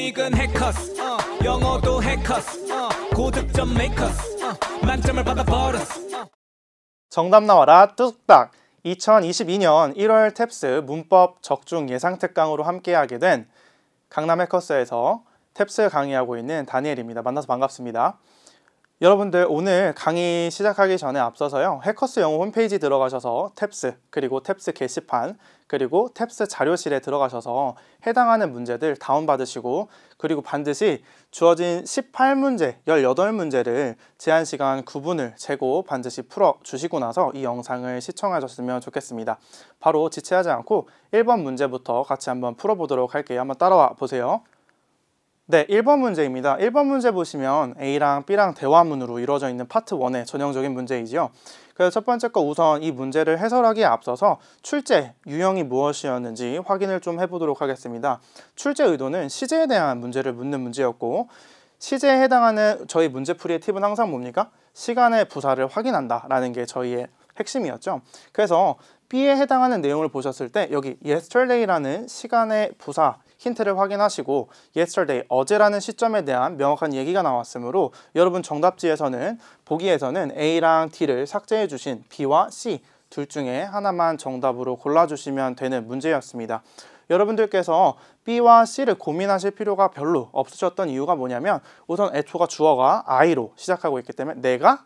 수익은 해커스 영어도 해커스 고득점 메이커스 만점을 받아버렸어. 정답 나와라 뚝딱. 2022년 1월 탭스 문법 적중 예상 특강으로 함께하게 된 강남 해커스에서 탭스 강의하고 있는 다니엘입니다. 만나서 반갑습니다. 여러분들 오늘 강의 시작하기 전에 앞서서요, 해커스 영어 홈페이지 들어가셔서 탭스, 그리고 탭스 게시판, 그리고 탭스 자료실에 들어가셔서 해당하는 문제들 다운받으시고, 그리고 반드시 주어진 18문제, 18문제를 제한시간 9분을 재고 반드시 풀어주시고 나서 이 영상을 시청하셨으면 좋겠습니다. 바로 지체하지 않고 1번 문제부터 같이 한번 풀어보도록 할게요. 한번 따라와 보세요. 네, 1번 문제입니다. 1번 문제 보시면 A랑 B랑 대화문으로 이루어져 있는 파트 1의 전형적인 문제이지요. 그래서 첫 번째 거 우선 이 문제를 해설하기에 앞서서 출제 유형이 무엇이었는지 확인을 좀 해보도록 하겠습니다. 출제 의도는 시제에 대한 문제를 묻는 문제였고, 시제에 해당하는 저희 문제풀이의 팁은 항상 뭡니까? 시간의 부사를 확인한다 라는 게 저희의 핵심이었죠. 그래서 B에 해당하는 내용을 보셨을 때 여기 yesterday라는 시간의 부사 힌트를 확인하시고 yesterday, 어제라는 시점에 대한 명확한 얘기가 나왔으므로 여러분 정답지에서는 보기에서는 A랑 D를 삭제해 주신 B와 C 둘 중에 하나만 정답으로 골라주시면 되는 문제였습니다. 여러분들께서 B와 C를 고민하실 필요가 별로 없으셨던 이유가 뭐냐면, 우선 애초가 주어가 I로 시작하고 있기 때문에 내가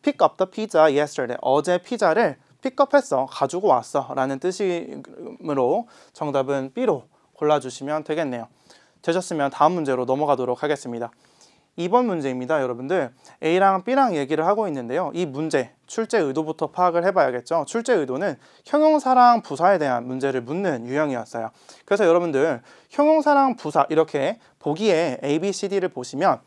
pick up the pizza yesterday, 어제 피자를 픽업했어, 가지고 왔어 라는 뜻이므로 정답은 B로 골라주시면 되겠네요. 되셨으면 다음 문제로 넘어가도록 하겠습니다. 2번 문제입니다. 여러분들 A랑 B랑 얘기를 하고 있는데요, 이 문제 출제 의도부터 파악을 해봐야겠죠. 출제 의도는 형용사랑 부사에 대한 문제를 묻는 유형이었어요. 그래서 여러분들 형용사랑 부사 이렇게 보기에 A, B, C, D를 보시면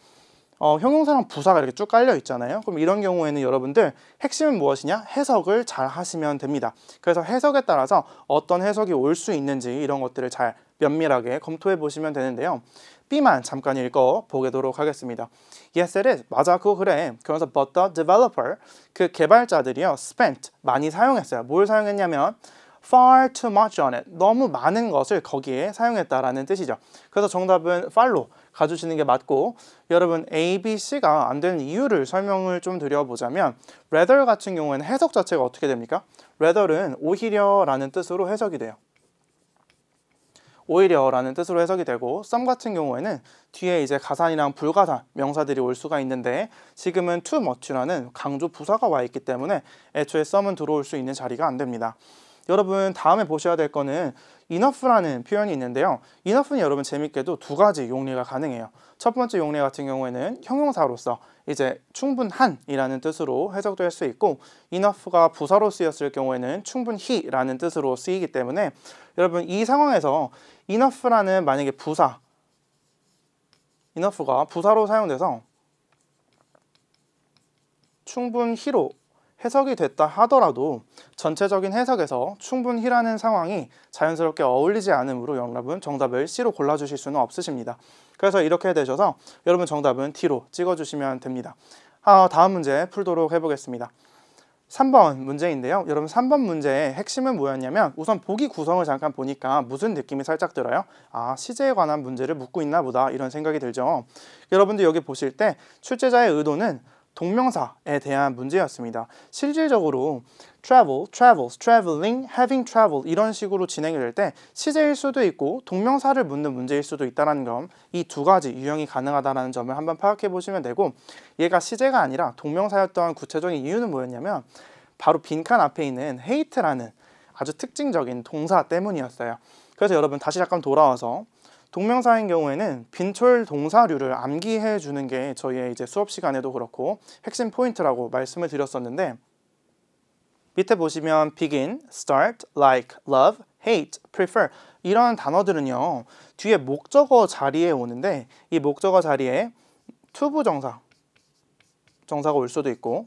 형용사랑 부사가 이렇게 쭉 깔려 있잖아요. 그럼 이런 경우에는 여러분들 핵심은 무엇이냐? 해석을 잘 하시면 됩니다. 그래서 해석에 따라서 어떤 해석이 올 수 있는지 이런 것들을 잘 면밀하게 검토해 보시면 되는데요. B만 잠깐 읽어보도록 하겠습니다. Yes, it is. 맞아, 그거 그래. 그래서 but the developer, 그 개발자들이요, spent, 많이 사용했어요. 뭘 사용했냐면 far too much on it, 너무 많은 것을 거기에 사용했다라는 뜻이죠. 그래서 정답은 far로 가주시는 게 맞고, 여러분 A, B, C가 안 되는 이유를 설명을 좀 드려보자면, rather 같은 경우에는 해석 자체가 어떻게 됩니까? rather는 오히려 라는 뜻으로 해석이 돼요. 오히려 라는 뜻으로 해석이 되고, some 같은 경우에는 뒤에 이제 가산이랑 불가산 명사들이 올 수가 있는데 지금은 too much라는 강조 부사가 와 있기 때문에 애초에 some은 들어올 수 있는 자리가 안 됩니다. 여러분 다음에 보셔야 될 거는 enough라는 표현이 있는데요, enough는 여러분 재밌게도 두 가지 용례가 가능해요. 첫 번째 용례 같은 경우에는 형용사로서 이제 충분한이라는 뜻으로 해석될 수 있고, enough가 부사로 쓰였을 경우에는 충분히라는 뜻으로 쓰이기 때문에 여러분 이 상황에서 enough라는 만약에 enough가 부사로 사용돼서 충분히로 해석이 됐다 하더라도 전체적인 해석에서 충분히라는 상황이 자연스럽게 어울리지 않으므로 여러분 정답을 C로 골라주실 수는 없으십니다. 그래서 이렇게 되셔서 여러분 정답은 D로 찍어주시면 됩니다. 다음 문제 풀도록 해보겠습니다. 3번 문제인데요, 여러분 3번 문제의 핵심은 뭐였냐면, 우선 보기 구성을 잠깐 보니까 무슨 느낌이 살짝 들어요? 시제에 관한 문제를 묻고 있나 보다 이런 생각이 들죠. 여러분들 여기 보실 때 출제자의 의도는 동명사에 대한 문제였습니다. 실질적으로 travel, travels, traveling, having traveled 이런 식으로 진행이 될 때 시제일 수도 있고 동명사를 묻는 문제일 수도 있다는 점, 이 두 가지 유형이 가능하다는 점을 한번 파악해 보시면 되고, 얘가 시제가 아니라 동명사였던 구체적인 이유는 뭐였냐면 바로 빈칸 앞에 있는 hate라는 아주 특징적인 동사 때문이었어요. 그래서 여러분 다시 잠깐 돌아와서 동명사인 경우에는 빈철 동사류를 암기해 주는 게 저희의 이제 수업 시간에도 그렇고 핵심 포인트라고 말씀을 드렸었는데, 밑에 보시면 begin, start, like, love, hate, prefer 이런 단어들은요 뒤에 목적어 자리에 오는데, 이 목적어 자리에 to 정사가 올 수도 있고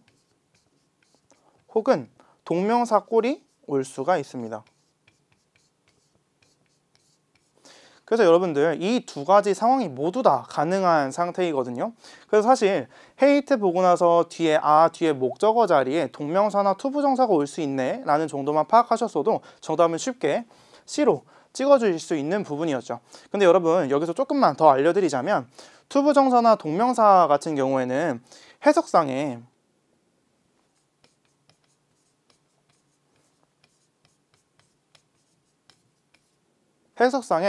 혹은 동명사 꼴이 올 수가 있습니다. 그래서 여러분들 이 두 가지 상황이 모두 다 가능한 상태이거든요. 그래서 사실 hate 보고 나서 뒤에 목적어 자리에 동명사나 투부정사가 올 수 있네 라는 정도만 파악하셨어도 정답은 쉽게 C로 찍어주실 수 있는 부분이었죠. 근데 여러분 여기서 조금만 더 알려드리자면 투부정사나 동명사 같은 경우에는 해석상에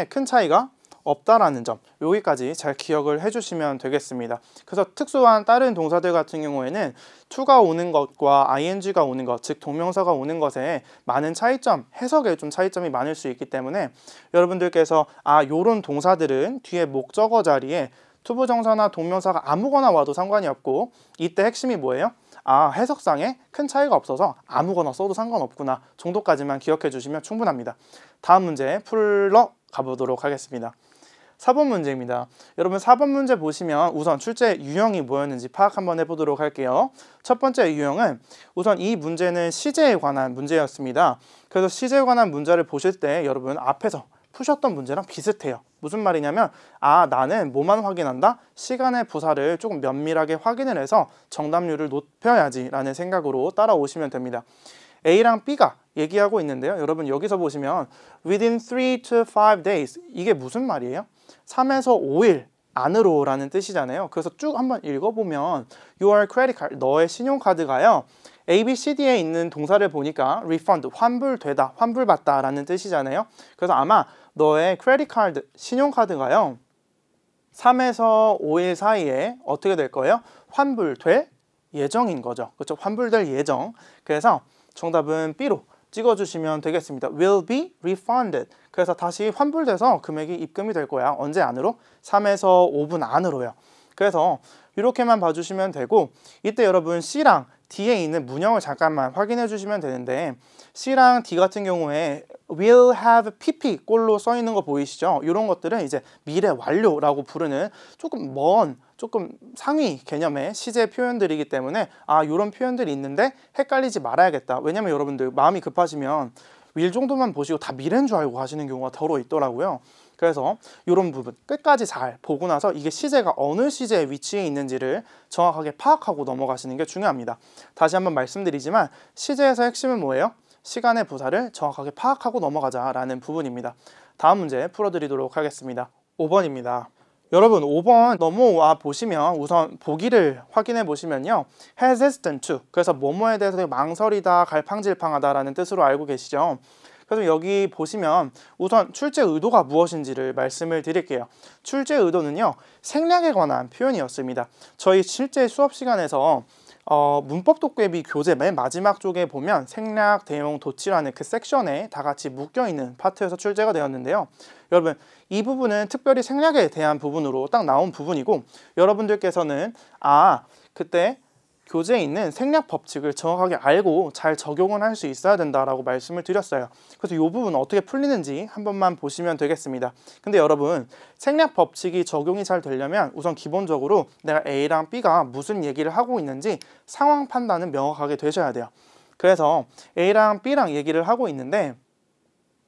큰 차이가 없다라는 점, 여기까지 잘 기억을 해주시면 되겠습니다. 그래서 특수한 다른 동사들 같은 경우에는 to가 오는 것과 ing가 오는 것, 즉 동명사가 오는 것에 많은 차이점, 해석에 좀 차이점이 많을 수 있기 때문에 여러분들께서 요런 동사들은 뒤에 목적어 자리에 투부정사나 동명사가 아무거나 와도 상관이 없고, 이때 핵심이 뭐예요? 해석상에 큰 차이가 없어서 아무거나 써도 상관없구나 정도까지만 기억해 주시면 충분합니다. 다음 문제 풀러 가보도록 하겠습니다. 4번 문제입니다. 여러분 4번 문제 보시면 우선 출제 유형이 뭐였는지 파악 한번 해보도록 할게요. 첫 번째 유형은 우선 이 문제는 시제에 관한 문제였습니다. 그래서 시제에 관한 문제를 보실 때 여러분 앞에서 푸셨던 문제랑 비슷해요. 무슨 말이냐면 나는 뭐만 확인한다? 시간의 부사를 조금 면밀하게 확인을 해서 정답률을 높여야지 라는 생각으로 따라오시면 됩니다. A랑 B가 얘기하고 있는데요. 여러분 여기서 보시면 within 3 to 5 days 이게 무슨 말이에요? 3에서 5일 안으로 라는 뜻이잖아요. 그래서 쭉 한번 읽어보면 your credit card, 너의 신용카드가요. A, B, C, D에 있는 동사를 보니까 refund, 환불되다, 환불받다 라는 뜻이잖아요. 그래서 아마 너의 크레딧 카드, 신용카드가요. 3에서 5일 사이에 어떻게 될 거예요? 환불될 예정인 거죠. 그렇죠? 환불될 예정. 그래서 정답은 B로 찍어주시면 되겠습니다. will be refunded. 그래서 다시 환불돼서 금액이 입금이 될 거야. 언제 안으로? 3에서 5분 안으로요. 그래서 이렇게만 봐주시면 되고, 이때 여러분 C랑 D에 있는 문형을 잠깐만 확인해 주시면 되는데, C랑 D 같은 경우에 will have pp 꼴로 써 있는 거 보이시죠? 이런 것들은 이제 미래 완료라고 부르는 조금 먼, 조금 상위 개념의 시제 표현들이기 때문에 이런 표현들이 있는데 헷갈리지 말아야겠다. 왜냐면 여러분들 마음이 급하시면 will 정도만 보시고 다 미래인 줄 알고 하시는 경우가 더러 있더라고요. 그래서 이런 부분 끝까지 잘 보고 나서 이게 시제가 어느 시제에 위치해 있는지를 정확하게 파악하고 넘어가시는 게 중요합니다. 다시 한번 말씀드리지만 시제에서 핵심은 뭐예요? 시간의 부사를 정확하게 파악하고 넘어가자라는 부분입니다. 다음 문제 풀어드리도록 하겠습니다. 5번입니다. 여러분 5번 넘어와 보시면 우선 보기를 확인해 보시면요. hesitant to, 그래서 뭐뭐에 대해서 망설이다, 갈팡질팡하다라는 뜻으로 알고 계시죠? 그래서 여기 보시면 우선 출제 의도가 무엇인지를 말씀을 드릴게요. 출제 의도는요, 생략에 관한 표현이었습니다. 저희 실제 수업 시간에서 문법 독개비 교재 맨 마지막 쪽에 보면 생략, 대용, 도치라는 그 섹션에 다 같이 묶여있는 파트에서 출제가 되었는데요. 여러분 이 부분은 특별히 생략에 대한 부분으로 딱 나온 부분이고, 여러분들께서는 그때 교재에 있는 생략 법칙을 정확하게 알고 잘 적용을 할 수 있어야 된다라고 말씀을 드렸어요. 그래서 이 부분 어떻게 풀리는지 한 번만 보시면 되겠습니다. 근데 여러분 생략 법칙이 적용이 잘 되려면 우선 기본적으로 내가 A랑 B가 무슨 얘기를 하고 있는지 상황 판단은 명확하게 되셔야 돼요. 그래서 A랑 B랑 얘기를 하고 있는데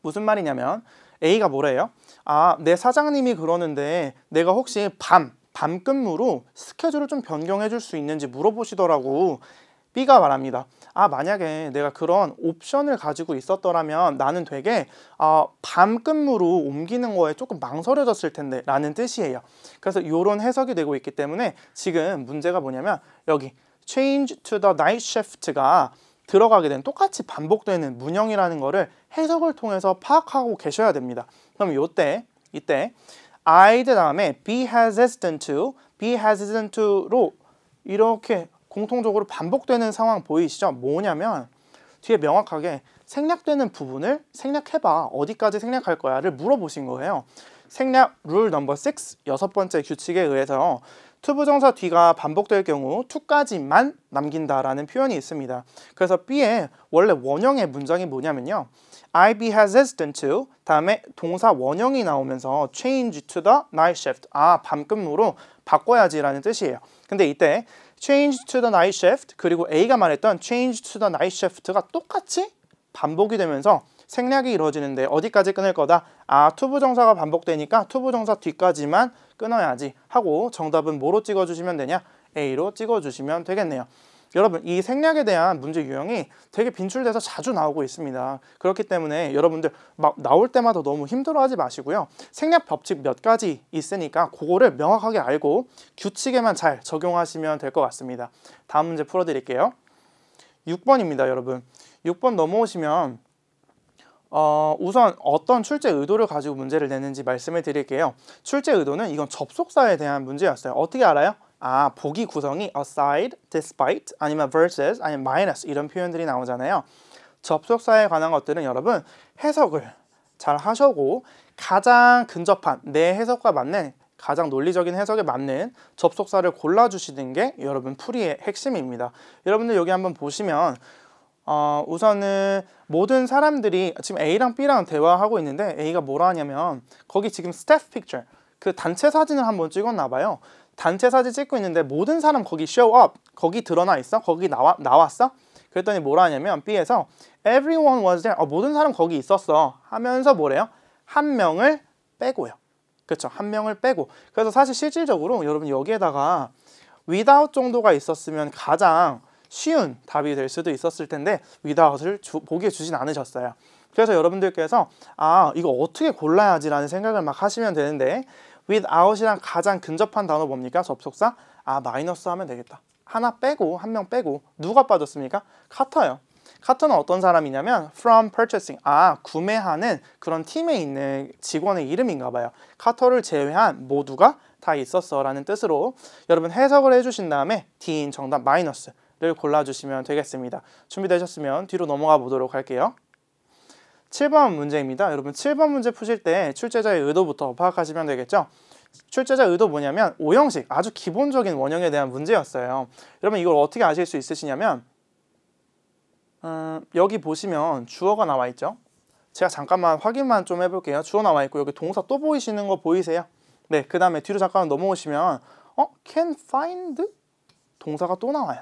무슨 말이냐면 A가 뭐래요? 내 사장님이 그러는데 내가 혹시 밤 근무로 스케줄을 좀 변경해 줄 수 있는지 물어보시더라고. B가 말합니다. 만약에 내가 그런 옵션을 가지고 있었더라면 나는 되게 밤 근무로 옮기는 거에 조금 망설여졌을 텐데 라는 뜻이에요. 그래서 이런 해석이 되고 있기 때문에 지금 문제가 뭐냐면 여기 change to the night shift가 들어가게 된 똑같이 반복되는 문형이라는 거를 해석을 통해서 파악하고 계셔야 됩니다. 그럼 이때 I'd 다음에 be hesitant to로 이렇게 공통적으로 반복되는 상황 보이시죠? 뭐냐면 뒤에 명확하게 생략되는 부분을 생략해봐. 어디까지 생략할 거야? 를 물어보신 거예요. 생략 룰 넘버 6, 여섯 번째 규칙에 의해서 투부정사 뒤가 반복될 경우 to까지만 남긴다라는 표현이 있습니다. 그래서 B의 원래 원형의 문장이 뭐냐면요. I be hesitant to 다음에 동사 원형이 나오면서 change to the night shift. 밤 근무로 바꿔야지 라는 뜻이에요. 근데 이때 change to the night shift 그리고 A가 말했던 change to the night shift가 똑같이 반복이 되면서 생략이 이루어지는데 어디까지 끊을 거다? 투부정사가 반복되니까 투부정사 뒤까지만 끊어야지 하고 정답은 뭐로 찍어주시면 되냐? A로 찍어주시면 되겠네요. 여러분 이 생략에 대한 문제 유형이 되게 빈출돼서 자주 나오고 있습니다. 그렇기 때문에 여러분들 막 나올 때마다 너무 힘들어하지 마시고요. 생략 법칙 몇 가지 있으니까 그거를 명확하게 알고 규칙에만 잘 적용하시면 될 것 같습니다. 다음 문제 풀어드릴게요. 6번입니다, 여러분. 6번 넘어오시면 우선 어떤 출제 의도를 가지고 문제를 내는지 말씀을 드릴게요. 출제 의도는 이건 접속사에 대한 문제였어요. 어떻게 알아요? 보기 구성이 aside, despite, 아니면 versus, 아니면 minus 이런 표현들이 나오잖아요. 접속사에 관한 것들은 여러분 해석을 잘 하시고 가장 근접한 내 해석과 맞는 가장 논리적인 해석에 맞는 접속사를 골라주시는 게 여러분 풀이의 핵심입니다. 여러분들 여기 한번 보시면 우선은 모든 사람들이 지금 A랑 B랑 대화하고 있는데 A가 뭐라 하냐면 거기 지금 staff picture 그 단체 사진을 한번 찍었나 봐요. 단체 사진 찍고 있는데 모든 사람 거기 show up 거기 드러나 있어? 거기 나왔어? 그랬더니 뭐라 하냐면 B에서 everyone was there 모든 사람 거기 있었어 하면서 뭐래요? 한 명을 빼고요. 그렇죠? 한 명을 빼고. 그래서 사실 실질적으로 여러분 여기에다가 without 정도가 있었으면 가장 쉬운 답이 될 수도 있었을 텐데 without을 보기에 주진 않으셨어요. 그래서 여러분들께서 이거 어떻게 골라야지 라는 생각을 막 하시면 되는데 without이랑 가장 근접한 단어 뭡니까? 접속사? 마이너스 하면 되겠다. 하나 빼고 한 명 빼고 누가 빠졌습니까? 카터요. 카터는 어떤 사람이냐면 from purchasing 구매하는 그런 팀에 있는 직원의 이름인가 봐요. 카터를 제외한 모두가 다 있었어 라는 뜻으로 여러분 해석을 해주신 다음에 D인 정답 마이너스를 골라주시면 되겠습니다. 준비되셨으면 뒤로 넘어가 보도록 할게요. 7번 문제입니다. 여러분 7번 문제 푸실 때 출제자의 의도부터 파악하시면 되겠죠. 출제자 의도 뭐냐면 오형식 아주 기본적인 원형에 대한 문제였어요. 여러분 이걸 어떻게 아실 수 있으시냐면 여기 보시면 주어가 나와 있죠. 제가 잠깐만 확인만 좀 해볼게요. 주어 나와 있고 여기 동사 또 보이시는 거 보이세요? 네, 그 다음에 뒤로 잠깐 넘어오시면 can find 동사가 또 나와요.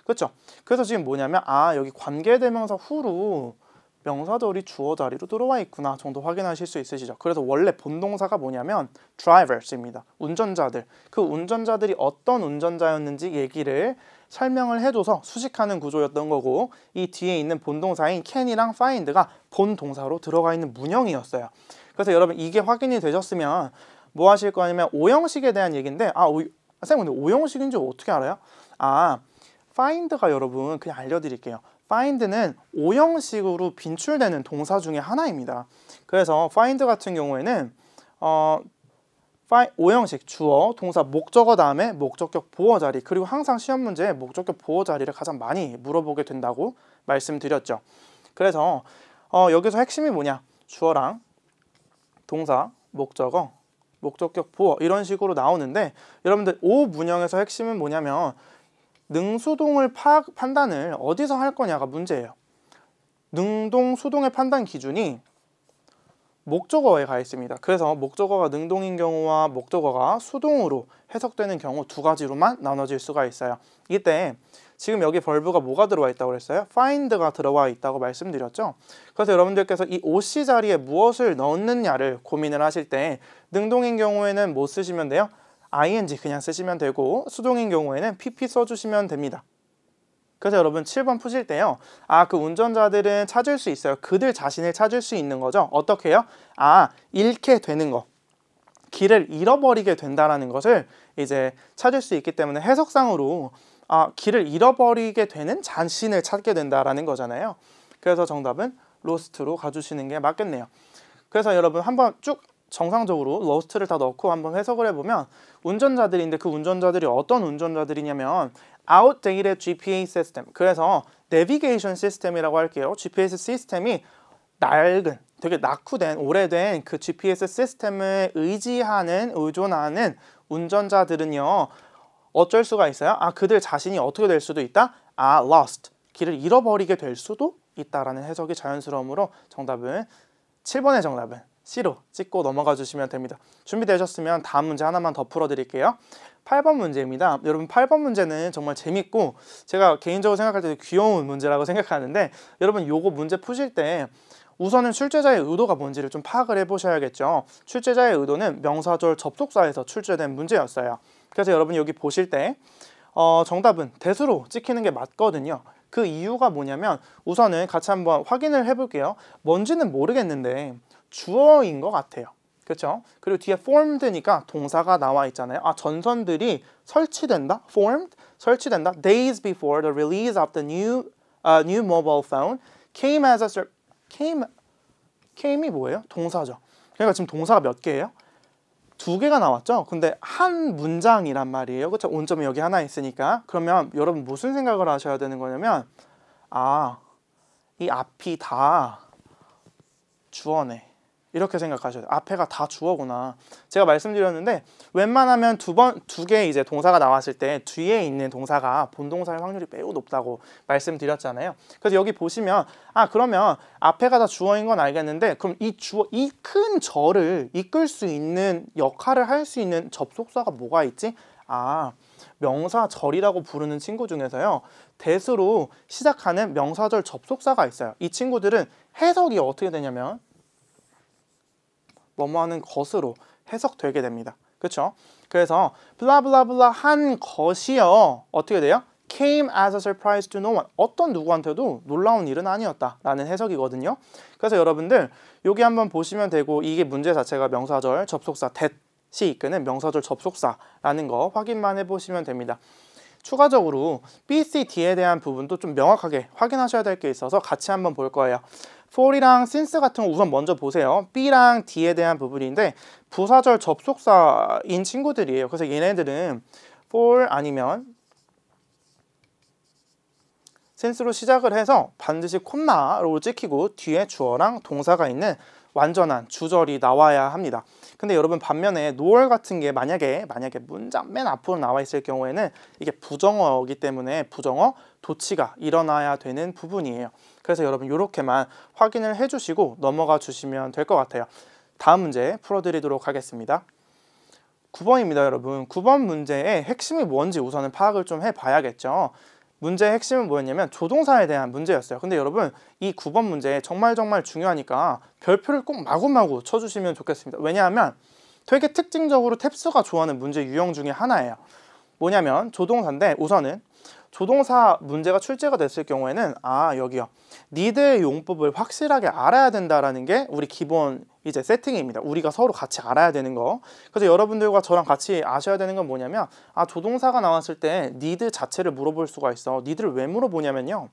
그렇죠? 그래서 지금 뭐냐면 여기 관계대명사 후로 명사절이 주어 자리로 들어와 있구나 정도 확인하실 수 있으시죠. 그래서 원래 본동사가 뭐냐면 drivers입니다. 운전자들. 그 운전자들이 어떤 운전자였는지 얘기를 설명을 해줘서 수식하는 구조였던 거고 이 뒤에 있는 본동사인 can이랑 find가 본동사로 들어가 있는 문형이었어요. 그래서 여러분 이게 확인이 되셨으면 뭐 하실 거냐면 오형식에 대한 얘기인데 선생님 근데 오형식인지 어떻게 알아요? find가 여러분 그냥 알려드릴게요. find는 오형식으로 빈출되는 동사 중에 하나입니다. 그래서 find 같은 경우에는 오형식 주어, 동사, 목적어 다음에 목적격 보어 자리 그리고 항상 시험 문제에 목적격 보어 자리를 가장 많이 물어보게 된다고 말씀드렸죠. 그래서 여기서 핵심이 뭐냐? 주어랑 동사, 목적어, 목적격 보어 이런 식으로 나오는데 여러분들 오 문형에서 핵심은 뭐냐면 능수동을 판단을 어디서 할 거냐가 문제예요. 능동, 수동의 판단 기준이 목적어에 가 있습니다. 그래서 목적어가 능동인 경우와 목적어가 수동으로 해석되는 경우 두 가지로만 나눠질 수가 있어요. 이때 지금 여기 벌브가 뭐가 들어와 있다고 그랬어요? find가 들어와 있다고 말씀드렸죠. 그래서 여러분들께서 이 OC 자리에 무엇을 넣느냐를 고민을 하실 때 능동인 경우에는 뭐 쓰시면 돼요? ing 그냥 쓰시면 되고 수동인 경우에는 pp 써주시면 됩니다. 그래서 여러분 7번 푸실 때요. 그 운전자들은 찾을 수 있어요. 그들 자신을 찾을 수 있는 거죠. 어떻게 해요? 잃게 되는 거. 길을 잃어버리게 된다라는 것을 이제 찾을 수 있기 때문에 해석상으로 길을 잃어버리게 되는 자신을 찾게 된다라는 거잖아요. 그래서 정답은 lost로 가주시는 게 맞겠네요. 그래서 여러분 한번 쭉 정상적으로 lost를 다 넣고 한번 해석을 해보면 운전자들인데 그 운전자들이 어떤 운전자들이냐면 outdated GPS 시스템 그래서 내비게이션 시스템이라고 할게요. GPS 시스템이 낡은 되게 낙후된 오래된 그 GPS 시스템을 의존하는 운전자들은요 어쩔 수가 있어요? 그들 자신이 어떻게 될 수도 있다? lost 길을 잃어버리게 될 수도 있다라는 해석이 자연스러움으로 정답은 7번의 정답은 C로 찍고 넘어가 주시면 됩니다. 준비되셨으면 다음 문제 하나만 더 풀어드릴게요. 8번 문제입니다. 여러분 8번 문제는 정말 재밌고 제가 개인적으로 생각할 때 귀여운 문제라고 생각하는데 여러분 요거 문제 푸실 때 우선은 출제자의 의도가 뭔지를 좀 파악을 해보셔야겠죠. 출제자의 의도는 명사절 접속사에서 출제된 문제였어요. 그래서 여러분 여기 보실 때 정답은 that으로 찍히는 게 맞거든요. 그 이유가 뭐냐면 우선은 같이 한번 확인을 해볼게요. 뭔지는 모르겠는데 주어인 것 같아요. 그렇죠? 그리고 뒤에 formed니까 동사가 나와 있잖아요. 아, 전선들이 설치된다? formed? 설치된다? Days before the release of the new mobile phone came as a came이 뭐예요? 동사죠. 그러니까 지금 동사가 몇 개예요? 2개가 나왔죠? 근데 한 문장이란 말이에요. 그렇죠? 온점이 여기 하나 있으니까. 그러면 여러분 무슨 생각을 하셔야 되는 거냐면 이 앞이 다 주어네. 이렇게 생각하셔야 돼요. 앞에가 다 주어구나. 제가 말씀드렸는데 웬만하면 두 개의 이제 동사가 나왔을 때 뒤에 있는 동사가 본동사일 확률이 매우 높다고 말씀드렸잖아요. 그래서 여기 보시면 그러면 앞에가 다 주어인 건 알겠는데 그럼 이 큰 저를 이끌 수 있는 역할을 할 수 있는 접속사가 뭐가 있지? 명사절이라고 부르는 친구 중에서요. that으로 시작하는 명사절 접속사가 있어요. 이 친구들은 해석이 어떻게 되냐면 뭐뭐하는 것으로 해석되게 됩니다. 그렇죠? 그래서 블라블라블라 한 것이요. 어떻게 돼요? came as a surprise to no one. 어떤 누구한테도 놀라운 일은 아니었다라는 해석이거든요. 그래서 여러분들 여기 한번 보시면 되고 이게 문제 자체가 명사절 접속사 that이 이끄는 명사절 접속사라는 거 확인만 해보시면 됩니다. 추가적으로 B, C, D에 대한 부분도 좀 명확하게 확인하셔야 될 게 있어서 같이 한번 볼 거예요. for이랑 since 같은 거 우선 먼저 보세요. B랑 D에 대한 부분인데 부사절 접속사인 친구들이에요. 그래서 얘네들은 for 아니면 since로 시작을 해서 반드시 콤마로 찍히고 뒤에 주어랑 동사가 있는 완전한 주절이 나와야 합니다. 근데 여러분 반면에 nor 같은 게 만약에 문장 맨 앞으로 나와 있을 경우에는 이게 부정어이기 때문에 부정어 도치가 일어나야 되는 부분이에요. 그래서 여러분 이렇게만 확인을 해주시고 넘어가 주시면 될 것 같아요. 다음 문제 풀어드리도록 하겠습니다. 9번입니다, 여러분. 9번 문제의 핵심이 뭔지 우선은 파악을 좀 해봐야겠죠. 문제의 핵심은 뭐였냐면 조동사에 대한 문제였어요. 근데 여러분 이 9번 문제 정말 중요하니까 별표를 꼭 마구마구 쳐주시면 좋겠습니다. 왜냐하면 되게 특징적으로 탭스가 좋아하는 문제 유형 중에 하나예요. 뭐냐면 조동사인데 우선은 조동사 문제가 출제가 됐을 경우에는 여기요. need의 용법을 확실하게 알아야 된다라는 게 우리 기본 이제 세팅입니다. 우리가 서로 같이 알아야 되는 거. 그래서 여러분들과 저랑 같이 아셔야 되는 건 뭐냐면 조동사가 나왔을 때 need 자체를 물어볼 수가 있어. need를 왜 물어보냐면요.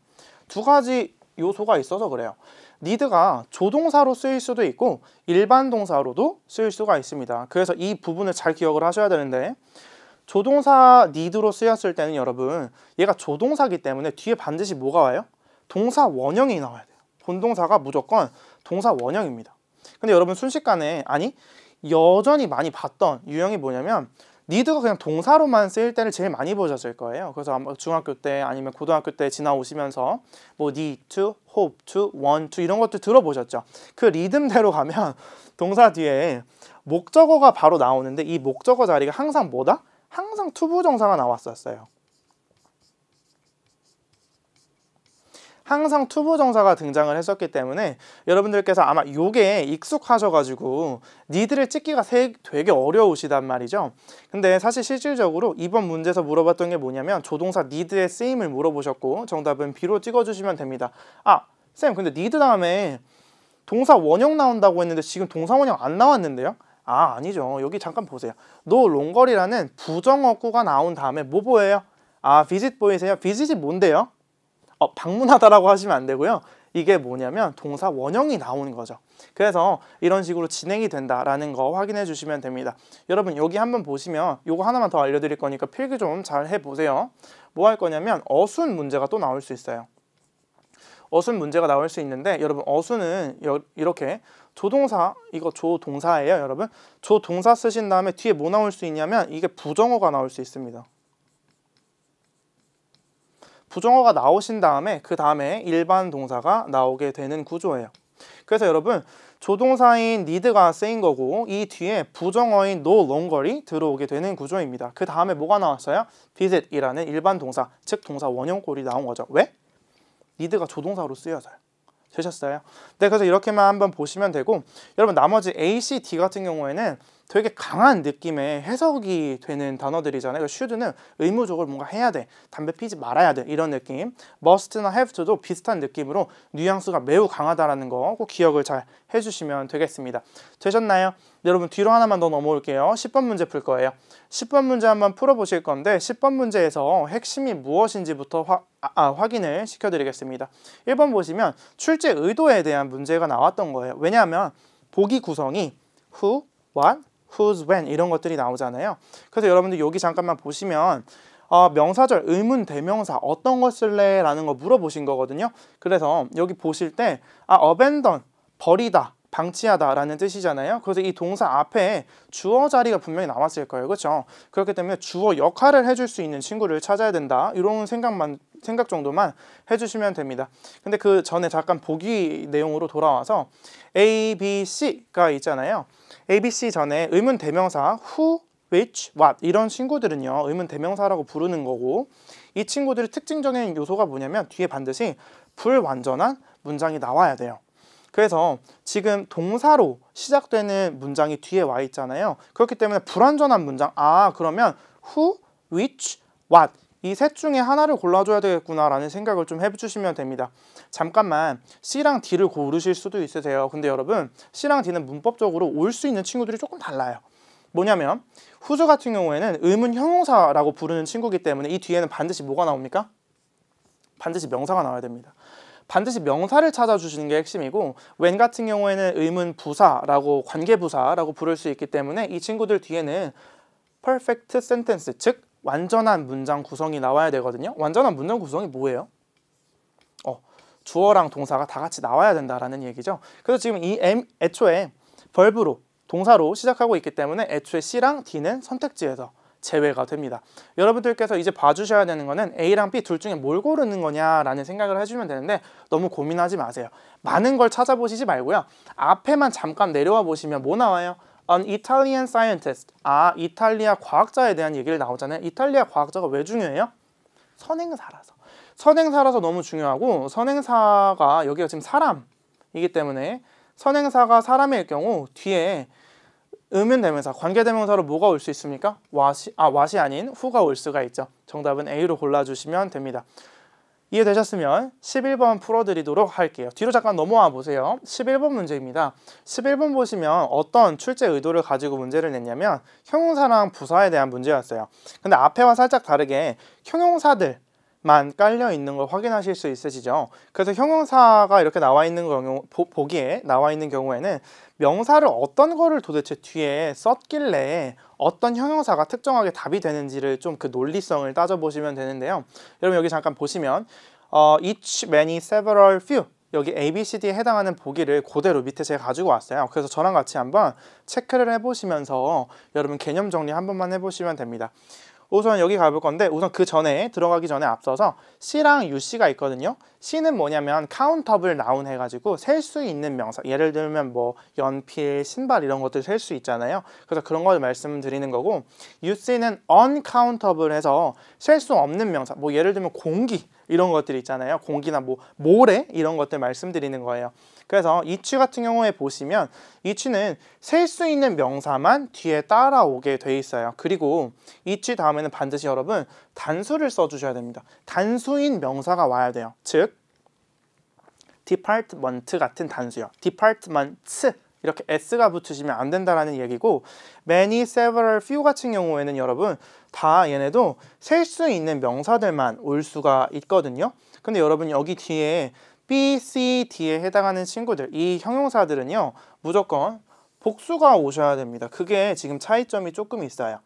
2가지 요소가 있어서 그래요. need가 조동사로 쓰일 수도 있고 일반 동사로도 쓰일 수가 있습니다. 그래서 이 부분을 잘 기억을 하셔야 되는데 조동사 need로 쓰였을 때는 여러분 얘가 조동사기 때문에 뒤에 반드시 뭐가 와요? 동사 원형이 나와야 돼요. 본동사가 무조건 동사 원형입니다. 근데 여러분 순식간에 여전히 많이 봤던 유형이 뭐냐면 need가 그냥 동사로만 쓰일 때를 제일 많이 보셨을 거예요. 그래서 아마 중학교 때 아니면 고등학교 때 지나오시면서 뭐 need to, hope to, want to 이런 것도 들어보셨죠. 그 리듬대로 가면 동사 뒤에 목적어가 바로 나오는데 이 목적어 자리가 항상 뭐다? 항상 투부정사가 나왔었어요. 항상 투부정사가 등장을 했었기 때문에 여러분들께서 아마 요게 익숙하셔가지고 need를 찍기가 되게 어려우시단 말이죠. 근데 사실 실질적으로 이번 문제에서 물어봤던 게 뭐냐면 조동사 need의 쓰임을 물어보셨고 정답은 B로 찍어주시면 됩니다. 쌤 근데 need 다음에 동사 원형 나온다고 했는데 지금 동사 원형 안 나왔는데요? 아니죠. 여기 잠깐 보세요. no longer이라는 부정어구가 나온 다음에 뭐 보여요? visit 보이세요? visit이 뭔데요? 방문하다라고 하시면 안 되고요. 이게 뭐냐면 동사 원형이 나오는 거죠. 그래서 이런 식으로 진행이 된다라는 거 확인해 주시면 됩니다. 여러분 여기 한번 보시면 요거 하나만 더 알려드릴 거니까 필기 좀 잘 해보세요. 뭐 할 거냐면 어순 문제가 또 나올 수 있어요. 어순 문제가 나올 수 있는데 여러분 어순은 이렇게 조동사, 이거 조동사예요 여러분. 조동사 쓰신 다음에 뒤에 뭐 나올 수 있냐면 이게 부정어가 나올 수 있습니다. 부정어가 나오신 다음에 그 다음에 일반 동사가 나오게 되는 구조예요. 그래서 여러분 조동사인 need가 쓰인 거고 이 뒤에 부정어인 no longer이 들어오게 되는 구조입니다. 그 다음에 뭐가 나왔어요? visit이라는 일반 동사, 즉 동사 원형꼴이 나온 거죠. 왜? need가 조동사로 쓰여서요. 되셨어요? 네, 그래서 이렇게만 한번 보시면 되고 여러분 나머지 A, C, D 같은 경우에는 되게 강한 느낌의 해석이 되는 단어들이잖아요. should는 의무적으로 뭔가 해야 돼, 담배 피지 말아야 돼 이런 느낌. must나 have to도 비슷한 느낌으로 뉘앙스가 매우 강하다라는 거 꼭 기억을 잘 해주시면 되겠습니다. 되셨나요? 네, 여러분 뒤로 하나만 더 넘어올게요. 10번 문제 풀 거예요. 10번 문제 한번 풀어보실 건데 10번 문제에서 핵심이 무엇인지부터 확인을 시켜드리겠습니다. 1번 보시면 출제 의도에 대한 문제가 나왔던 거예요. 왜냐하면 보기 구성이 who, what, whose, when 이런 것들이 나오잖아요. 그래서 여러분들 여기 잠깐만 보시면 명사절, 의문, 대명사 어떤 거 쓸래? 라는 거 물어보신 거거든요. 그래서 여기 보실 때 abandon, 버리다, 방치하다 라는 뜻이잖아요. 그래서 이 동사 앞에 주어 자리가 분명히 나왔을 거예요. 그렇죠? 그렇기 때문에 주어 역할을 해줄 수 있는 친구를 찾아야 된다. 이런 생각 정도만 해주시면 됩니다. 근데 그 전에 잠깐 보기 내용으로 돌아와서 A, B, C가 있잖아요. A, B, C 전에 의문 대명사 who, which, what 이런 친구들은요 의문 대명사라고 부르는 거고, 이 친구들의 특징적인 요소가 뭐냐면 뒤에 반드시 불완전한 문장이 나와야 돼요. 그래서 지금 동사로 시작되는 문장이 뒤에 와 있잖아요. 그렇기 때문에 불완전한 문장, 그러면 who, which, what 이 셋 중에 하나를 골라줘야 되겠구나 라는 생각을 좀 해주시면 됩니다. 잠깐만 C랑 D를 고르실 수도 있으세요. 근데 여러분 C랑 D는 문법적으로 올 수 있는 친구들이 조금 달라요. 뭐냐면 whose 같은 경우에는 의문 형용사라고 부르는 친구이기 때문에 이 뒤에는 반드시 뭐가 나옵니까? 반드시 명사가 나와야 됩니다. 반드시 명사를 찾아주시는 게 핵심이고, when 같은 경우에는 의문 부사라고 관계부사라고 부를 수 있기 때문에 이 친구들 뒤에는 perfect sentence, 즉 완전한 문장 구성이 나와야 되거든요. 완전한 문장 구성이 뭐예요? 주어랑 동사가 다 같이 나와야 된다라는 얘기죠. 그래서 지금 이 애초에 벌브로 동사로 시작하고 있기 때문에 애초에 C랑 D는 선택지에서 제외가 됩니다. 여러분들께서 이제 봐주셔야 되는 거는 A랑 B 둘 중에 뭘 고르는 거냐라는 생각을 해주면 되는데 너무 고민하지 마세요. 많은 걸 찾아보시지 말고요. 앞에만 잠깐 내려와 보시면 뭐 나와요? An Italian scientist. 이탈리아 과학자에 대한 얘기를 나오잖아요. 이탈리아 과학자가 왜 중요해요? 선행사라서. 선행사라서 너무 중요하고, 선행사가 여기가 지금 사람이기 때문에 선행사가 사람일 경우 뒤에 의문대명사, 관계대명사로 뭐가 올 수 있습니까? what이 아닌 who가 올 수가 있죠. 정답은 A로 골라주시면 됩니다. 이해되셨으면 11번 풀어드리도록 할게요. 뒤로 잠깐 넘어와 보세요. 11번 문제입니다. 11번 보시면 어떤 출제 의도를 가지고 문제를 냈냐면 형용사랑 부사에 대한 문제였어요. 근데 앞에와 살짝 다르게 형용사들만 깔려 있는 걸 확인하실 수 있으시죠? 그래서 형용사가 이렇게 나와 있는 경우, 보기에 나와 있는 경우에는 명사를 어떤 거를 도대체 뒤에 썼길래 어떤 형용사가 특정하게 답이 되는지를 좀 그 논리성을 따져보시면 되는데요. 여러분 여기 잠깐 보시면 each, many, several, few 여기 A, B, C, D에 해당하는 보기를 그대로 밑에 제가 가지고 왔어요. 그래서 저랑 같이 한번 체크를 해보시면서 여러분 개념 정리 한 번만 해보시면 됩니다. 우선 여기 가볼 건데, 우선 그 전에 들어가기 전에 앞서서 C랑 UC가 있거든요. C는 뭐냐면 countable noun 해가지고 셀 수 있는 명사, 예를 들면 뭐 연필, 신발 이런 것들 셀 수 있잖아요. 그래서 그런 걸 말씀드리는 거고, UC는 uncountable 해서 셀 수 없는 명사, 뭐 예를 들면 공기 이런 것들 있잖아요. 공기나 뭐 모래 이런 것들 말씀드리는 거예요. 그래서 each 같은 경우에 보시면 each는 셀 수 있는 명사만 뒤에 따라오게 돼 있어요. 그리고 each 다음에는 반드시 여러분 단수를 써주셔야 됩니다. 단수인 명사가 와야 돼요. 즉 department 같은 단수요. departments 이렇게 s가 붙으시면 안 된다라는 얘기고, many, several, few 같은 경우에는 여러분 다 얘네도 셀 수 있는 명사들만 올 수가 있거든요. 근데 여러분 여기 뒤에 B, C, D에 해당하는 친구들, 이 형용사들은요 무조건 복수가 오셔야 됩니다. 그게 지금 차이점이 조금 있어요.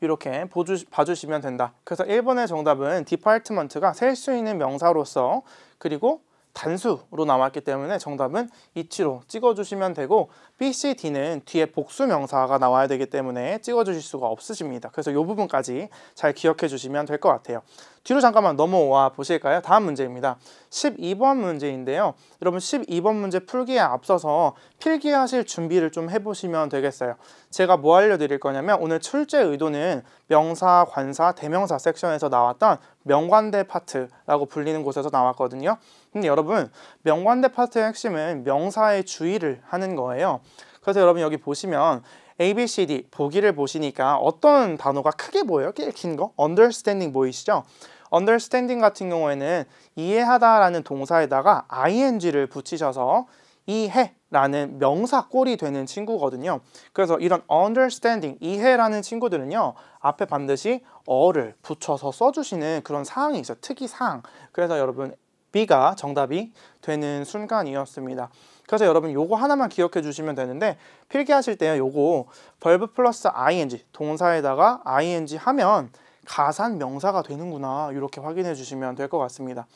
이렇게 봐주시면 된다. 그래서 1번의 정답은 department가 셀 수 있는 명사로서 그리고 단수로 나왔기 때문에 정답은 each로 찍어주시면 되고, B, C, D는 뒤에 복수 명사가 나와야 되기 때문에 찍어주실 수가 없으십니다. 그래서 이 부분까지 잘 기억해 주시면 될 것 같아요. 뒤로 잠깐만 넘어와 보실까요? 다음 문제입니다. 12번 문제인데요. 여러분 12번 문제 풀기에 앞서서 필기하실 준비를 좀 해보시면 되겠어요. 제가 뭐 알려드릴 거냐면 오늘 출제 의도는 명사, 관사, 대명사 섹션에서 나왔던 명관대 파트라고 불리는 곳에서 나왔거든요. 근데 여러분 명관대 파트의 핵심은 명사의 주의를 하는 거예요. 그래서 여러분 여기 보시면 A, B, C, D 보기를 보시니까 어떤 단어가 크게 보여요? 꽤 긴 거? understanding 보이시죠? understanding 같은 경우에는 이해하다라는 동사에다가 ing를 붙이셔서 이해라는 명사 꼴이 되는 친구거든요. 그래서 이런 understanding, 이해라는 친구들은요, 앞에 반드시 어를 붙여서 써주시는 그런 사항이 있어요. 특이사항. 그래서 여러분 B가 정답이 되는 순간이었습니다. 그래서 여러분 요거 하나만 기억해 주시면 되는데, 필기하실 때요, 요거 verb 플러스 ing, 동사에다가 ing 하면 가산 명사가 되는구나, 이렇게 확인해 주시면 될 것 같습니다.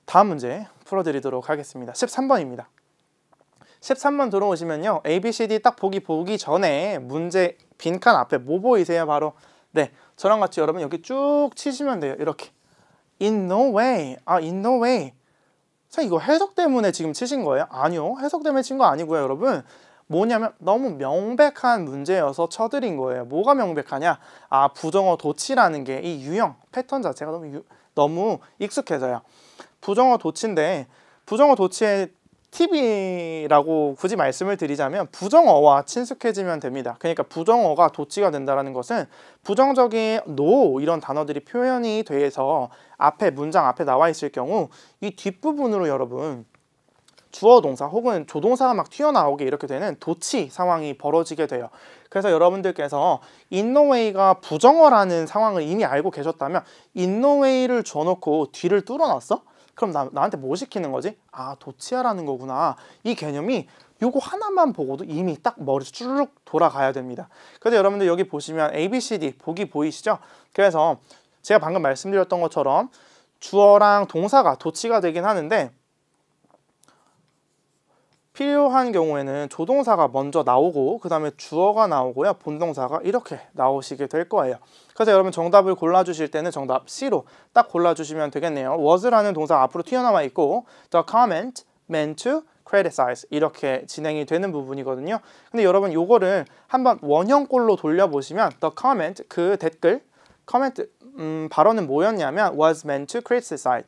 다음 문제 풀어드리도록 하겠습니다. 13번입니다. 13번 들어오시면요, A, B, C, D 딱 보기 전에 문제 빈칸 앞에 뭐 보이세요? 바로 네, 저랑 같이 여러분 여기 쭉 치시면 돼요. 이렇게 in no way, in no way. 자, 이거 해석 때문에 지금 치신 거예요? 아니요, 해석 때문에 친 거 아니고요, 여러분. 뭐냐면 너무 명백한 문제여서 쳐드린 거예요. 뭐가 명백하냐? 부정어 도치라는 게 이 유형 패턴 자체가 너무 익숙해서요. 부정어 도치인데, 부정어 도치의 팁이라고 굳이 말씀을 드리자면 부정어와 친숙해지면 됩니다. 그러니까 부정어가 도치가 된다는 것은 부정적인 no 이런 단어들이 표현이 돼서 앞에 문장 앞에 나와 있을 경우 이 뒷부분으로 여러분 주어 동사 혹은 조동사가 막 튀어나오게 이렇게 되는 도치 상황이 벌어지게 돼요. 그래서 여러분들께서 in no way가 부정어라는 상황을 이미 알고 계셨다면 in no way를 줘놓고 뒤를 뚫어놨어? 그럼 나한테 뭐 시키는 거지? 도치하라는 거구나. 이 개념이 요거 하나만 보고도 이미 딱 머리 쭈르륵 돌아가야 됩니다. 그래서 여러분들 여기 보시면 A, B, C, D 보기 보이시죠? 그래서 제가 방금 말씀드렸던 것처럼 주어랑 동사가 도치가 되긴 하는데, 필요한 경우에는 조동사가 먼저 나오고 그 다음에 주어가 나오고요, 본동사가 이렇게 나오시게 될 거예요. 그래서 여러분 정답을 골라주실 때는 정답 C로 딱 골라주시면 되겠네요. was라는 동사가 앞으로 튀어나와 있고 the comment meant to criticize 이렇게 진행이 되는 부분이거든요. 근데 여러분 요거를 한번 원형꼴로 돌려보시면 the comment, 그 댓글 comment 발언은 뭐였냐면 was meant to criticize,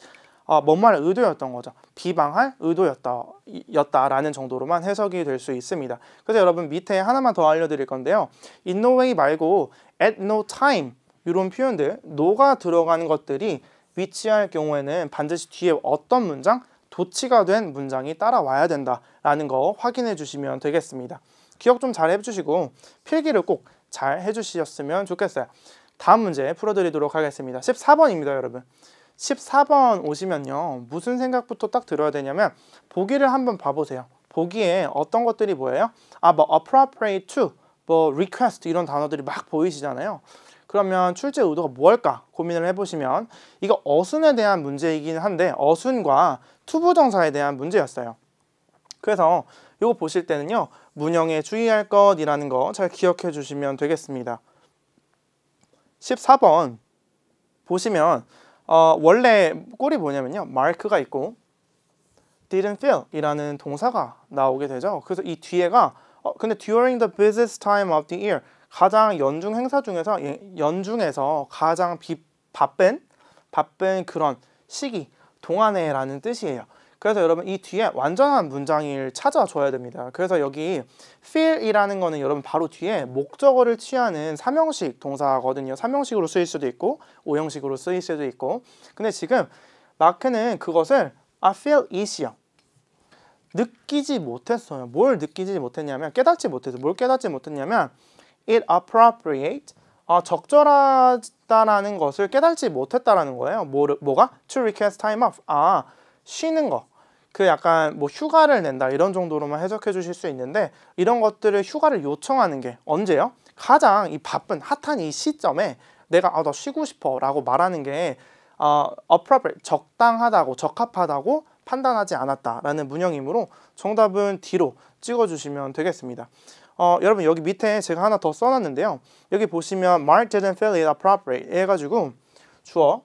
뭔 말의 의도였던 거죠. 비방할 의도였다라는 정도로만 해석이 될 수 있습니다. 그래서 여러분 밑에 하나만 더 알려드릴 건데요. in no way 말고 at no time 이런 표현들, no가 들어가는 것들이 위치할 경우에는 반드시 뒤에 어떤 문장? 도치가 된 문장이 따라와야 된다라는 거 확인해 주시면 되겠습니다. 기억 좀 잘 해주시고 필기를 꼭 잘 해주셨으면 좋겠어요. 다음 문제 풀어드리도록 하겠습니다. 14번입니다, 여러분. 14번 오시면요, 무슨 생각부터 딱 들어야 되냐면 보기를 한번 봐보세요. 보기에 어떤 것들이 보여요? 뭐 appropriate to, 뭐 request 이런 단어들이 막 보이시잖아요. 그러면 출제 의도가 뭘까 고민을 해보시면 이거 어순에 대한 문제이긴 한데 어순과 투부정사에 대한 문제였어요. 그래서 이거 보실 때는요, 문형에 주의할 것이라는 거 잘 기억해 주시면 되겠습니다. 14번 보시면 원래 꼴이 뭐냐면요, mark가 있고 didn't feel 이라는 동사가 나오게 되죠. 그래서 이 뒤에가 근데 during the busiest time of the year, 가장 연중 행사 중에서 연중에서 가장 바쁜 그런 시기 동안에라는 뜻이에요. 그래서 여러분 이 뒤에 완전한 문장을 찾아줘야 됩니다. 그래서 여기 feel이라는 거는 여러분 바로 뒤에 목적어를 취하는 삼형식 동사거든요. 삼형식으로 쓰일 수도 있고 오형식으로 쓰일 수도 있고, 근데 지금 마크는 그것을 feel it이요, 느끼지 못했어요. 뭘 느끼지 못했냐면 깨닫지 못해서, 뭘 깨닫지 못했냐면 it appropriate, 적절하다라는 것을 깨닫지 못했다라는 거예요. 뭐가? to request time off, 쉬는 거, 그 약간 뭐 휴가를 낸다 이런 정도로만 해석해 주실 수 있는데, 이런 것들을 휴가를 요청하는 게 언제요? 가장 이 바쁜 핫한 이 시점에 내가 나 쉬고 싶어 라고 말하는 게 appropriate, 적당하다고 적합하다고 판단하지 않았다라는 문형이므로 정답은 D로 찍어주시면 되겠습니다. 여러분 여기 밑에 제가 하나 더 써놨는데요. 여기 보시면 Mark didn't feel it appropriate 해가지고 주어,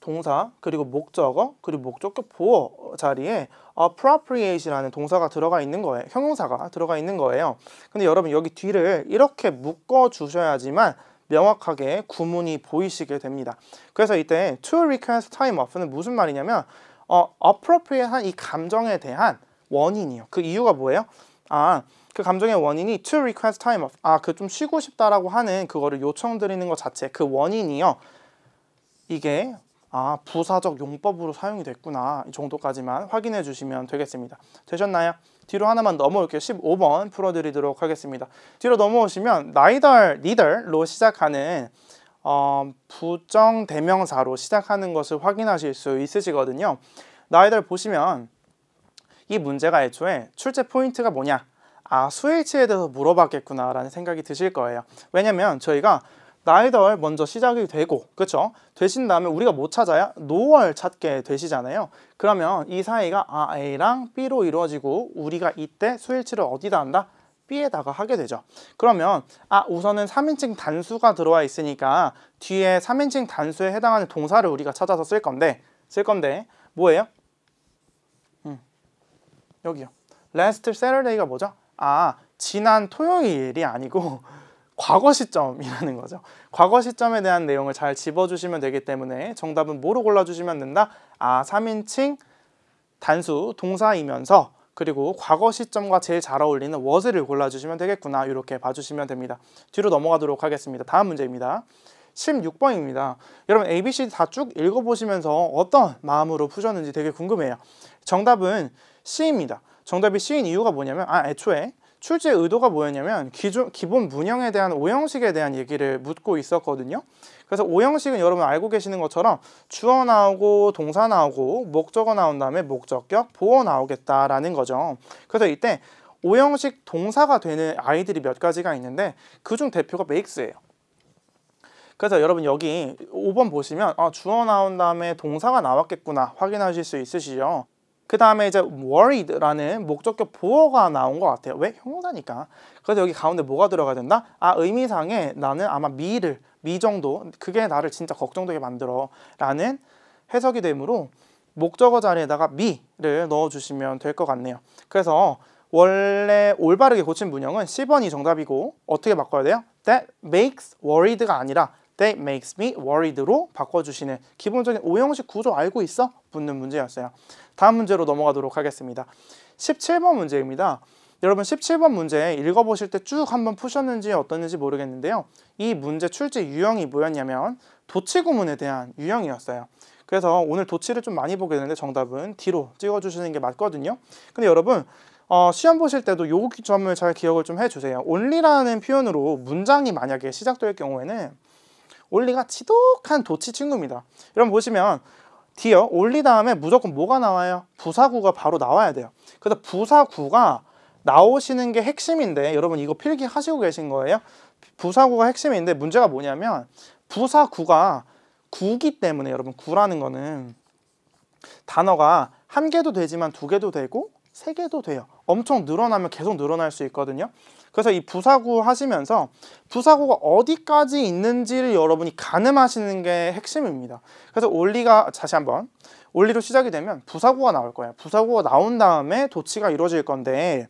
동사, 그리고 목적어, 그리고 목적격 보어 자리에 appropriate이라는 동사가 들어가 있는 거예요. 형용사가 들어가 있는 거예요. 근데 여러분 여기 뒤를 이렇게 묶어 주셔야지만 명확하게 구문이 보이시게 됩니다. 그래서 이때 to request time off는 무슨 말이냐면 appropriate한 이 감정에 대한 원인이요. 그 이유가 뭐예요? 그 감정의 원인이 to request time off. 그 좀 쉬고 싶다라고 하는 그거를 요청드리는 것 자체, 그 원인이요. 이게 부사적 용법으로 사용이 됐구나. 이 정도까지만 확인해 주시면 되겠습니다. 되셨나요? 뒤로 하나만 넘어올게요. 15번 풀어드리도록 하겠습니다. 뒤로 넘어오시면 neither로 시작하는 부정 대명사로 시작하는 것을 확인하실 수 있으시거든요. neither 보시면 이 문제가 애초에 출제 포인트가 뭐냐? 수일치에 대해서 물어봤겠구나 라는 생각이 드실 거예요. 왜냐면 저희가 neither 먼저 시작이 되고, 그쵸? 되신 다음에 우리가 뭐 찾아야? nor 찾게 되시잖아요. 그러면 이 사이가 A랑 B로 이루어지고 우리가 이때 수일치를 어디다 한다? B에다가 하게 되죠. 그러면 우선은 3인칭 단수가 들어와 있으니까 뒤에 3인칭 단수에 해당하는 동사를 우리가 찾아서 쓸 건데 뭐예요? 여기요. Last Saturday가 뭐죠? 지난 토요일이 아니고 과거 시점이라는 거죠. 과거 시점에 대한 내용을 잘 집어주시면 되기 때문에 정답은 뭐로 골라주시면 된다? 3인칭 단수 동사이면서 그리고 과거 시점과 제일 잘 어울리는 was를 골라주시면 되겠구나. 이렇게 봐주시면 됩니다. 뒤로 넘어가도록 하겠습니다. 다음 문제입니다. 16번입니다. 여러분 ABC 다 쭉 읽어보시면서 어떤 마음으로 푸셨는지 되게 궁금해요. 정답은 C입니다. 정답이 C인 이유가 뭐냐면 애초에 출제 의도가 뭐였냐면 기본 문형에 대한 오형식에 대한 얘기를 묻고 있었거든요. 그래서 오형식은 여러분 알고 계시는 것처럼 주어 나오고 동사 나오고 목적어 나온 다음에 목적격, 보어 나오겠다라는 거죠. 그래서 이때 오형식 동사가 되는 아이들이 몇 가지가 있는데 그중 대표가 makes예요. 그래서 여러분 여기 5번 보시면 주어 나온 다음에 동사가 나왔겠구나 확인하실 수 있으시죠. 그 다음에 이제 worried라는 목적격 보어가 나온 것 같아요. 왜? 형용사니까. 그래서 여기 가운데 뭐가 들어가야 된다? 의미상에 나는 아마 미 정도, 그게 나를 진짜 걱정되게 만들어 라는 해석이 되므로 목적어 자리에다가 미를 넣어주시면 될 것 같네요. 그래서 원래 올바르게 고친 문형은 10번이 정답이고 어떻게 바꿔야 돼요? That makes worried가 아니라 That makes me worried로 바꿔주시는 기본적인 오형식 구조 알고 있어? 묻는 문제였어요. 다음 문제로 넘어가도록 하겠습니다. 17번 문제입니다. 여러분 17번 문제 읽어보실 때 쭉 한번 푸셨는지 어떻는지 모르겠는데요. 이 문제 출제 유형이 뭐였냐면 도치구문에 대한 유형이었어요. 그래서 오늘 도치를 좀 많이 보게 되는데 정답은 D로 찍어주시는 게 맞거든요. 근데 여러분 시험 보실 때도 요 점을 잘 기억을 좀 해주세요. only라는 표현으로 문장이 만약에 시작될 경우에는 only가 지독한 도치 친구입니다. 여러분 보시면 D요. only 다음에 무조건 뭐가 나와요? 부사구가 바로 나와야 돼요. 그래서 부사구가 나오시는 게 핵심인데 여러분 이거 필기 하시고 계신 거예요? 부사구가 핵심인데 문제가 뭐냐면 부사구가 구기 때문에 여러분 구라는 거는 단어가 한 개도 되지만 두 개도 되고 세 개도 돼요. 엄청 늘어나면 계속 늘어날 수 있거든요. 그래서 이 부사구 하시면서 부사구가 어디까지 있는지를 여러분이 가늠하시는 게 핵심입니다. 그래서 only가 다시 한번 only로 시작이 되면 부사구가 나올 거예요. 부사구가 나온 다음에 도치가 이루어질 건데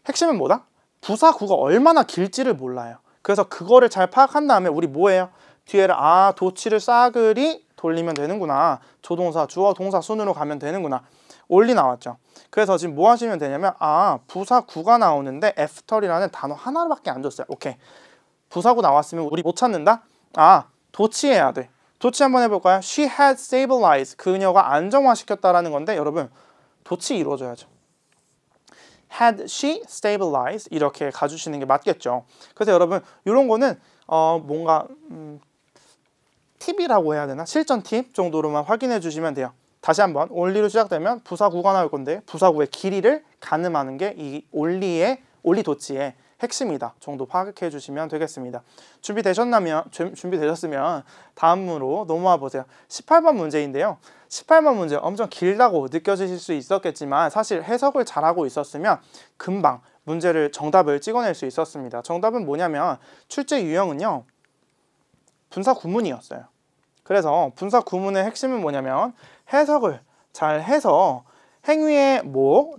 핵심은 뭐다? 부사구가 얼마나 길지를 몰라요. 그래서 그거를 잘 파악한 다음에 우리 뭐예요? 뒤에를 도치를 싸그리 돌리면 되는구나. 조동사, 주어, 동사 순으로 가면 되는구나. only 나왔죠. 그래서 지금 뭐 하시면 되냐면 부사구가 나오는데 after이라는 단어 하나밖에 안 줬어요. 오케이. 부사구 나왔으면 우리 못 찾는다? 도치해야 돼. 도치 한번 해볼까요? She had stabilized. 그녀가 안정화시켰다라는 건데 여러분 도치 이루어져야죠. Had she stabilized 이렇게 가주시는 게 맞겠죠. 그래서 여러분 이런 거는 뭔가 팁이라고 해야 되나? 실전 팁 정도로만 확인해 주시면 돼요. 다시 한번 only로 시작되면 부사구가 나올 건데 부사구의 길이를 가늠하는 게 이 only 도치의 핵심이다 정도 파악해 주시면 되겠습니다. 준비되셨으면 다음으로 넘어와 보세요. 18번 문제인데요. 18번 문제 엄청 길다고 느껴지실 수 있었겠지만 사실 해석을 잘하고 있었으면 금방 정답을 찍어낼 수 있었습니다. 정답은 뭐냐면 출제 유형은요. 분사 구문이었어요. 그래서 분사 구문의 핵심은 뭐냐면 해석을 잘 해서 행위의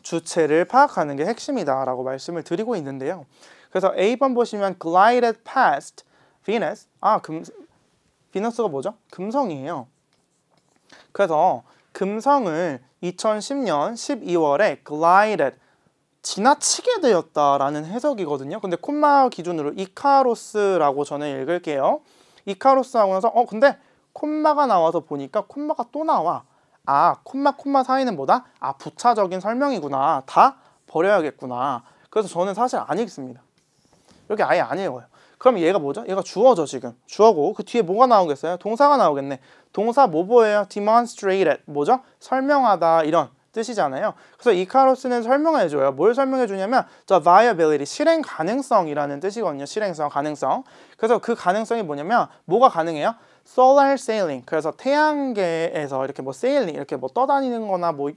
주체를 파악하는 게 핵심이다 라고 말씀을 드리고 있는데요. 그래서 A번 보시면 glided past Venus. 비너스가 뭐죠? 금성이에요. 그래서 금성을 2010년 12월에 glided, 지나치게 되었다라는 해석이거든요. 근데 콤마 기준으로 이카로스라고 저는 읽을게요. 이카로스 하고 나서 근데 콤마가 나와서 보니까 콤마가 또 나와. 아, 콤마 사이는 뭐다? 아, 부차적인 설명이구나. 다 버려야겠구나. 그래서 저는 사실 안 읽습니다. 이렇게 아예 안 읽어요. 그럼 얘가 뭐죠? 얘가 주어죠, 지금. 주어고 그 뒤에 뭐가 나오겠어요? 동사가 나오겠네. 동사 뭐예요? demonstrated. 뭐죠? 설명하다, 이런 뜻이잖아요. 그래서 이카로스는 설명해줘요. 뭘 설명해주냐면 the viability, 실행 가능성이라는 뜻이거든요. 실행성, 가능성. 그래서 그 가능성이 뭐냐면 뭐가 가능해요? solar sailing. 그래서 태양계에서 이렇게 뭐 sailing, 이렇게 뭐 떠다니는 거나 뭐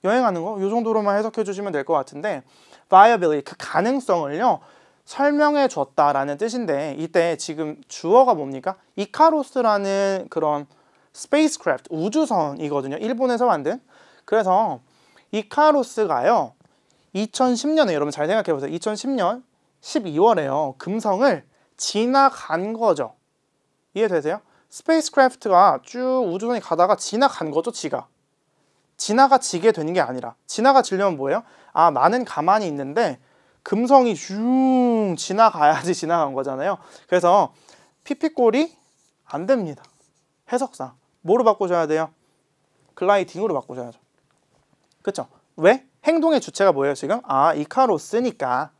여행하는 거, 이 정도로만 해석해 주시면 될 것 같은데, viability, 그 가능성을요 설명해 줬다라는 뜻인데, 이때 지금 주어가 뭡니까? 이카로스라는 그런 spacecraft, 우주선이거든요. 일본에서 만든. 그래서 이카로스가요 2010년에, 여러분 잘 생각해 보세요. 2010년 12월에요 금성을 지나간 거죠. 이해되세요? 스페이스크래프트가 쭉 우주선이 가다가 지나간 거죠. 지나가지게 되는 게 아니라, 지나가지려면 뭐예요? 아, 나는 가만히 있는데 금성이 슝 지나가야지 지나간 거잖아요. 그래서 피피꼴이 안 됩니다. 해석상 뭐로 바꾸셔야 돼요? 글라이딩으로 바꾸셔야죠. 그쵸? 왜? 행동의 주체가 뭐예요 지금? 아, 이카로스니까.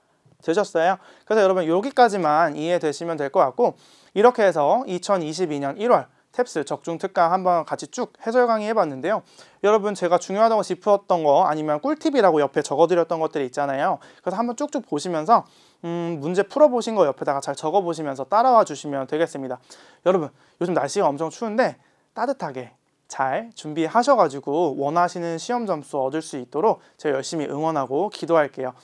되셨어요? 그래서 여러분 여기까지만 이해되시면 될 것 같고, 이렇게 해서 2022년 1월 탭스 적중특강 한번 같이 쭉 해설 강의 해봤는데요. 여러분 제가 중요하다고 짚었던 거 아니면 꿀팁이라고 옆에 적어드렸던 것들이 있잖아요. 그래서 한번 쭉쭉 보시면서 문제 풀어보신 거 옆에다가 잘 적어보시면서 따라와 주시면 되겠습니다. 여러분 요즘 날씨가 엄청 추운데 따뜻하게 잘 준비하셔가지고 원하시는 시험 점수 얻을 수 있도록 제가 열심히 응원하고 기도할게요.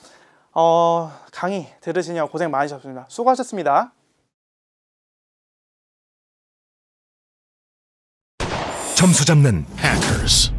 강의 들으시느라 고생 많으셨습니다. 수고하셨습니다. 점수 잡는 Hackers.